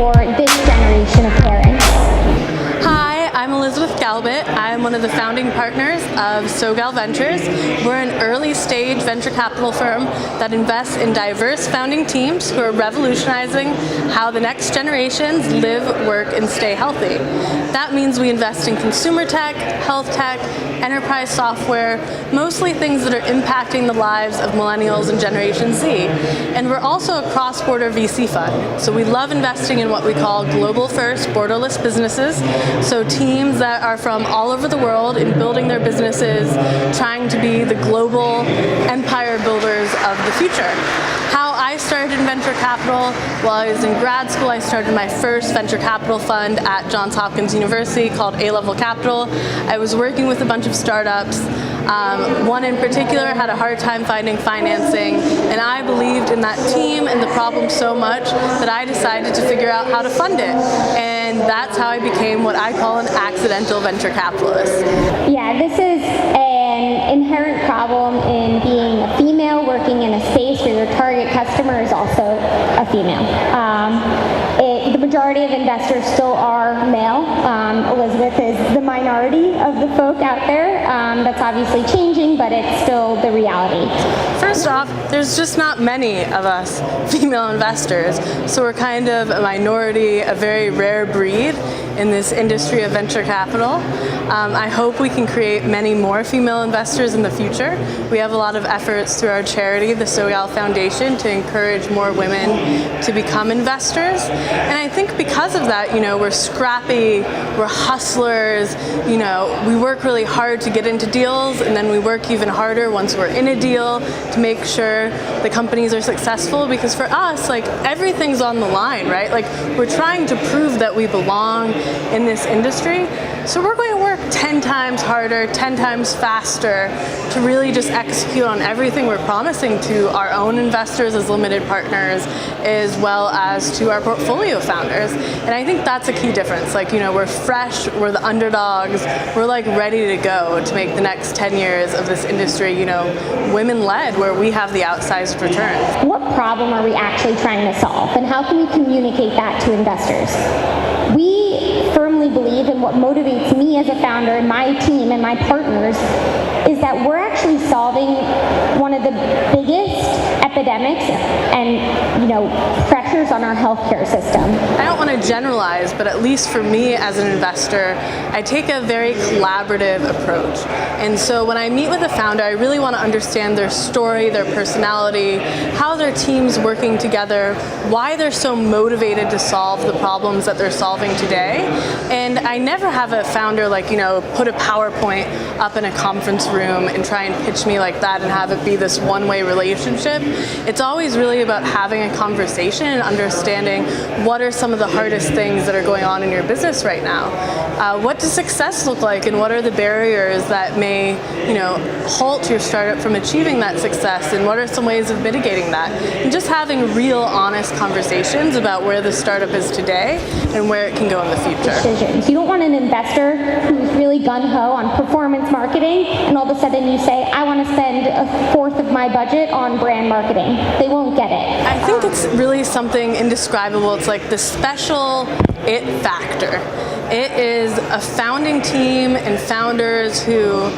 for this generation of parents? Hi, I'm Galbut. I'm one of the founding partners of SoGal Ventures. We're an early stage venture capital firm that invests in diverse founding teams who are revolutionizing how the next generations live, work, and stay healthy. That means we invest in consumer tech, health tech, enterprise software, mostly things that are impacting the lives of millennials and Generation Z. And we're also a cross-border VC fund. So we love investing in what we call global first, borderless businesses. So teams that are from all over the world in building their businesses, trying to be the global empire builders of the future. How I started in venture capital, while I was in grad school, I started my first venture capital fund at Johns Hopkins University called A-Level Capital. I was working with a bunch of startups. One in particular had a hard time finding financing, and I believed in that team and the problem so much that I decided to figure out how to fund it. And that's how I became what I call an accidental venture capitalist. Yeah, this is an inherent problem in being a female working in a space where your target customer is also a female. The majority of investors still are male. Elizabeth is the minority of the folk out there. That's obviously changing, but it's still the reality. First off, there's just not many of us female investors, so we're kind of a minority, a very rare breed in this industry of venture capital. I hope we can create many more female investors in the future. We have a lot of efforts through our charity, the SoGal Foundation, to encourage more women to become investors. And I think because of that, we're scrappy, we're hustlers, we work really hard to get into deals, and then we work even harder once we're in a deal to make sure the companies are successful, because for us, everything's on the line, right? We're trying to prove that we belong in this industry. So we're going to work 10 times harder, 10 times faster to really just execute on everything we're promising to our own investors as limited partners, as well as to our portfolio founders. And I think that's a key difference. We're fresh, we're the underdogs, we're ready to go to make the next 10 years of this industry, women-led, where we have the outsized returns. What problem are we actually trying to solve, and how can we communicate that to investors? We firmly believe, and what motivates me as a founder and my team and my partners, is that we're actually solving one of the biggest epidemics and pressures on our healthcare system. I don't want to generalize, but at least for me as an investor, I take a very collaborative approach. And so when I meet with a founder, I really want to understand their story, their personality, how their team's working together, why they're so motivated to solve the problems that they're solving today. And I never have a founder put a PowerPoint up in a conference room and try and pitch me like that and have it be this one-way relationship. It's always really about having a conversation and understanding what are some of the hardest things that are going on in your business right now. What does success look like, and what are the barriers that may halt your startup from achieving that success, and what are some ways of mitigating that? And just having real, honest conversations about where the startup is today and where it can go in the future. Decisions. You don't want an investor who's really gung-ho on performance marketing, and all of a sudden you say, I want to spend a fourth of my budget on brand marketing. They won't get it. I think it's really something indescribable. It's like the special it factor. It is a founding team and founders who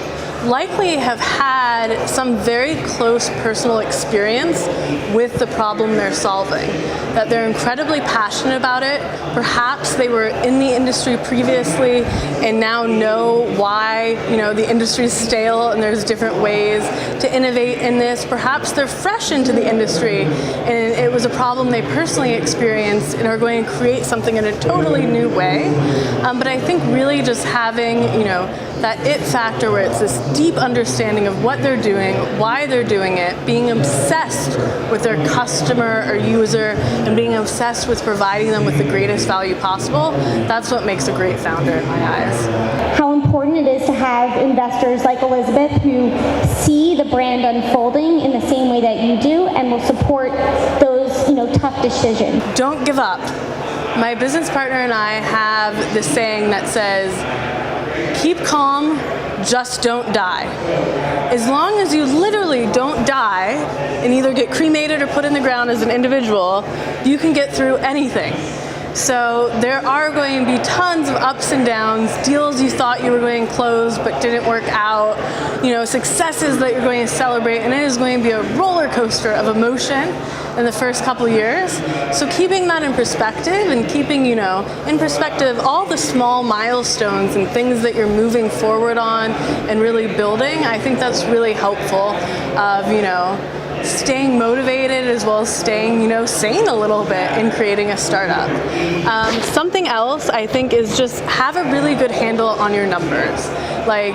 likely have had some very close personal experience with the problem they're solving, that they're incredibly passionate about it. Perhaps they were in the industry previously and now know why the industry's stale and there's different ways to innovate in this. Perhaps they're fresh into the industry and it was a problem they personally experienced and are going to create something in a totally new way. But I think really just having that it factor, where it's this deep understanding of what they're doing, why they're doing it, being obsessed with their customer or user, and being obsessed with providing them with the greatest value possible, that's what makes a great founder in my eyes. How important it is to have investors like Elizabeth who see the brand unfolding in the same way that you do and will support those tough decisions. Don't give up. My business partner and I have this saying that says, keep calm, just don't die. As long as you literally don't die and either get cremated or put in the ground as an individual, you can get through anything. So there are going to be tons of ups and downs, deals you thought you were going to close but didn't work out, successes that you're going to celebrate, and it is going to be a roller coaster of emotion in the first couple years. So keeping that in perspective and keeping, in perspective all the small milestones and things that you're moving forward on and really building, I think that's really helpful of, staying motivated as well as staying, sane a little bit in creating a startup. Something else I think is just have a really good handle on your numbers. Like,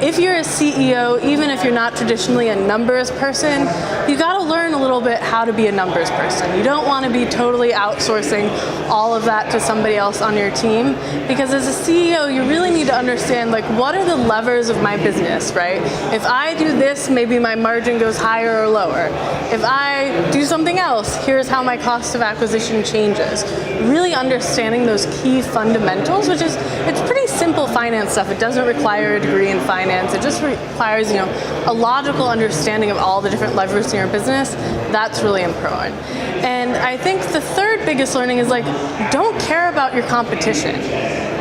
if you're a CEO, even if you're not traditionally a numbers person, you got to learn a little bit how to be a numbers person. You don't want to be totally outsourcing all of that to somebody else on your team, because as a CEO, you really need to understand, like, what are the levers of my business, right? If I do this, maybe my margin goes higher or lower. If I do something else, here's how my cost of acquisition changes. Really understanding those key fundamentals, which is, it's pretty simple finance stuff. It doesn't require a degree in finance. It just requires, a logical understanding of all the different levers in your business. That's really important. And I think the third biggest learning is, like, don't care about your competition.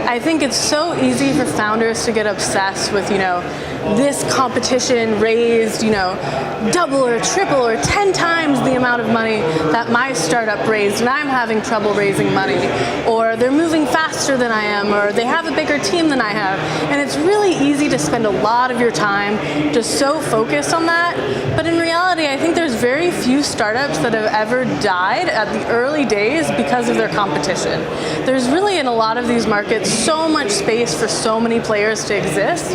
I think it's so easy for founders to get obsessed with, this competition raised, double or triple or 10 times the amount of money that my startup raised and I'm having trouble raising money, or they're moving faster than I am, or they have a bigger team than I have. And it's really easy to spend a lot of your time just so focused on that. But in reality, I think there's very few startups that have ever died at the early days because of their competition. There's really, in a lot of these markets, so much space for so many players to exist.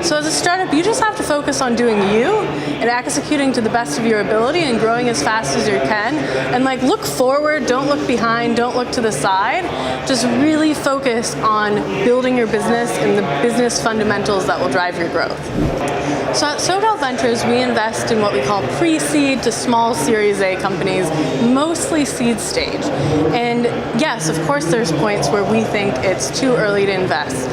So as a startup, you just have to focus on doing you and executing to the best of your ability and growing as fast as you can. And, like, look forward, don't look behind, don't look to the side. Just really focus on building your business and the business fundamentals that will drive your growth. So at SoGal Ventures, we invest in what we call pre-seed to small Series A companies, mostly seed stage. And yes, of course, there's points where we think it's too early to invest.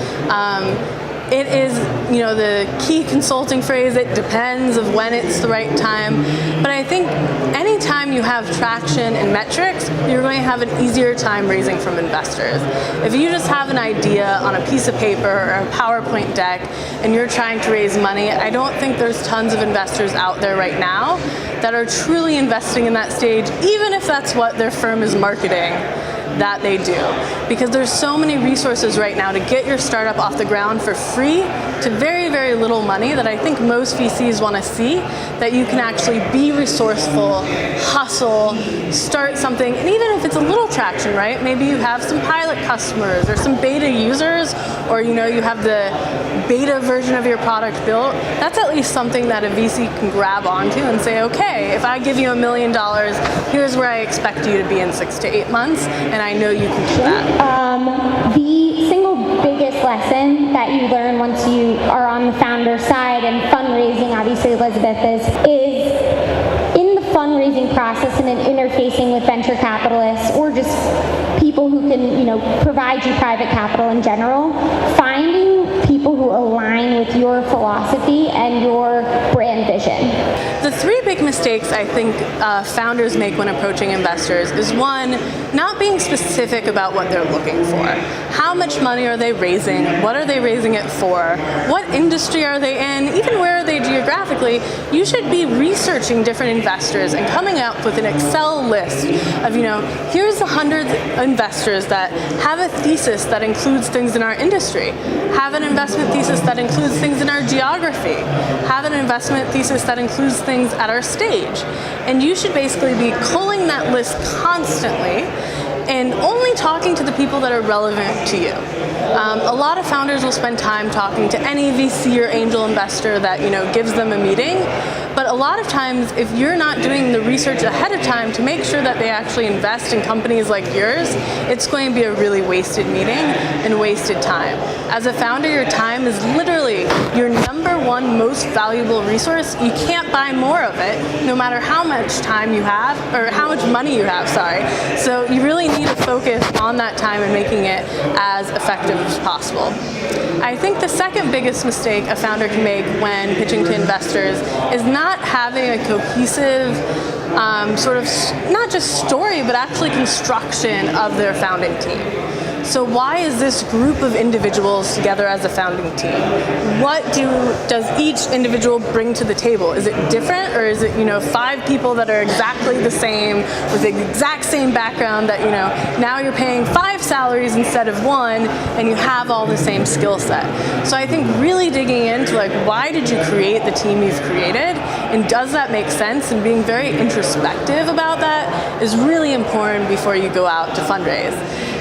It is, the key consulting phrase, it depends of when it's the right time. But I think anytime you have traction and metrics, you're going to have an easier time raising from investors. If you just have an idea on a piece of paper or a PowerPoint deck and you're trying to raise money, I don't think there's tons of investors out there right now that are truly investing in that stage, even if that's what their firm is marketing that they do. Because there's so many resources right now to get your startup off the ground for free to very, very little money that I think most VCs want to see, that you can actually be resourceful, hustle, start something, and even if it's a little traction, right? Maybe you have some pilot customers or some beta users, or you have the beta version of your product built. That's at least something that a VC can grab onto and say, okay, if I give you $1 million, here's where I expect you to be in 6 to 8 months, and I know you can do that. The single biggest lesson that you learn once you are on the founder side, and fundraising, obviously, Elizabeth, is in the fundraising process and in interfacing with venture capitalists or just people who can, provide you private capital in general, finding people who align with your philosophy and your brand vision. The three big mistakes I think founders make when approaching investors is, one, not being specific about what they're looking for. How much money are they raising? What are they raising it for? What industry are they in? Even where are they geographically? You should be researching different investors and coming up with an Excel list of, here's the 100 investors that have a thesis that includes things in our industry, have an investment thesis that includes things in our geography, have an investment thesis that includes things at our stage. And you should basically be culling that list constantly and only talking to the people that are relevant to you. A lot of founders will spend time talking to any VC or angel investor that gives them a meeting, but a lot of times if you're not doing the research ahead of time to make sure that they actually invest in companies like yours, it's going to be a really wasted meeting and wasted time. As a founder, your time is literally your number one most valuable resource. You can't buy more of it, no matter how much time you have, or how much money you have, sorry. So you really need to focus on that time and making it as effective as possible. I think the second biggest mistake a founder can make when pitching to investors is not having a cohesive sort of not just story, but actually construction of their founding team. So why is this group of individuals together as a founding team? What does each individual bring to the table? Is it different, or is it 5 people that are exactly the same with the exact same background that now you're paying 5 salaries instead of 1, and you have all the same skill set? So I think really digging into why did you create the team you've created, and does that make sense, and being very introspective about that is really important before you go out to fundraise.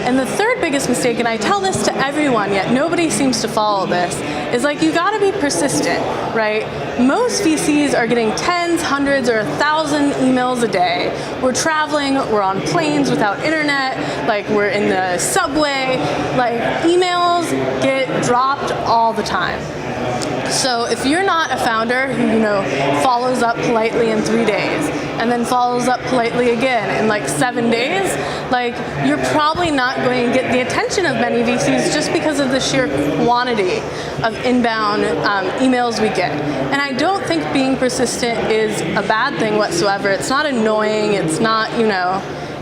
And the third biggest mistake, and I tell this to everyone, yet nobody seems to follow this, is you gotta be persistent, right? Most VCs are getting tens, hundreds, or 1,000 emails a day. We're traveling, we're on planes without internet, we're in the subway, emails get dropped all the time. So if you're not a founder who, follows up politely in 3 days, and then follows up politely again in 7 days, you're probably not going to get the attention of many VCs just because of the sheer quantity of inbound emails we get. And I don't think being persistent is a bad thing whatsoever. It's not annoying, it's not,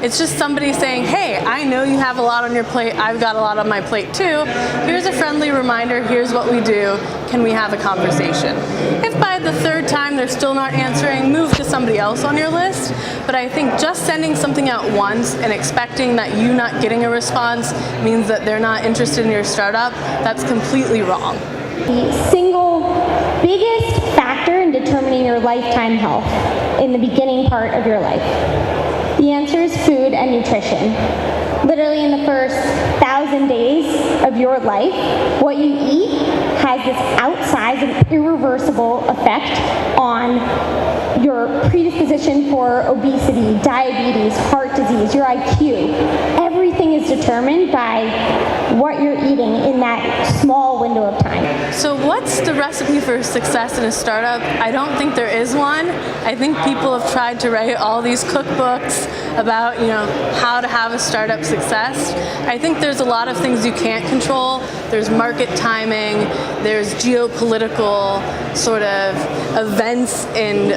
it's just somebody saying, hey, I know you have a lot on your plate, I've got a lot on my plate too. Here's a friendly reminder, here's what we do, can we have a conversation? If by the 3rd time they're still not answering, move to somebody else on your list. But I think just sending something out once and expecting that you not getting a response means that they're not interested in your startup, that's completely wrong. The single biggest factor in determining your lifetime health in the beginning part of your life. The answer is food and nutrition. Literally in the first 1,000 days of your life, what you eat has this outsized and irreversible effect on your predisposition for obesity, diabetes, heart disease, your IQ. Everything is determined by what you're eating in that small window of time. So what's the recipe for success in a startup? I don't think there is one. I think people have tried to write all these cookbooks about, how to have a startup success. I think there's a lot of things you can't control. There's market timing, there's geopolitical sort of events, and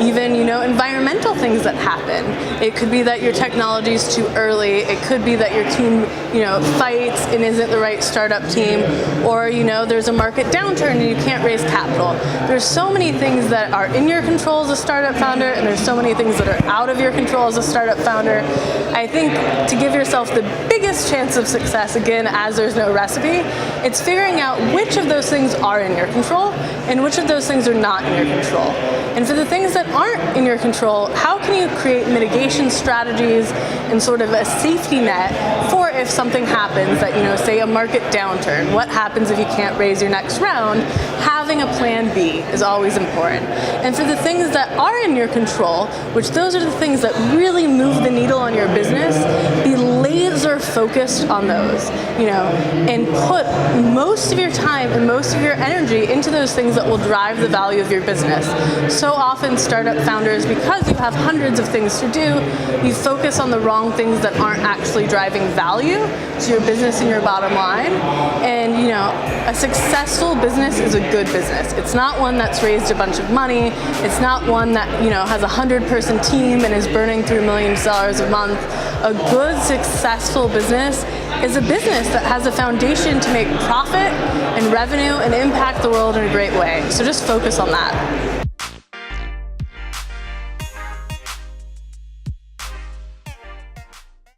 even, environmental things that happen. It could be that your technology is too early. It could be that your team, fights and isn't the right startup team, or, there's a market downturn and you can't raise capital. There's so many things that are in your control as a startup founder, and there's so many things that are out of your control as a startup founder. I think to give yourself the biggest chance of success, again, as there's no recipe, it's figuring out which of those things are in your control and which of those things are not in your control. And for the things that aren't in your control, how can you create mitigation strategies and sort of a safety net for if something happens that, say a market downturn, what happens if you can't raise your next round? Having a plan B is always important. And for the things that are in your control, which those are the things that really move the needle on your business, be laser focused on those, and put most of your time and most of your energy into those things that will drive the value of your business. So often startup founders, because you have hundreds of things to do, you focus on the wrong things that aren't actually driving value to your business and your bottom line. And a successful business is a good business. It's not one that's raised a bunch of money. It's not one that has a 100-person team and is burning through millions of dollars a month. A good, successful business is a business that has a foundation to make profit and revenue and impact the world in a great way. So just focus on that.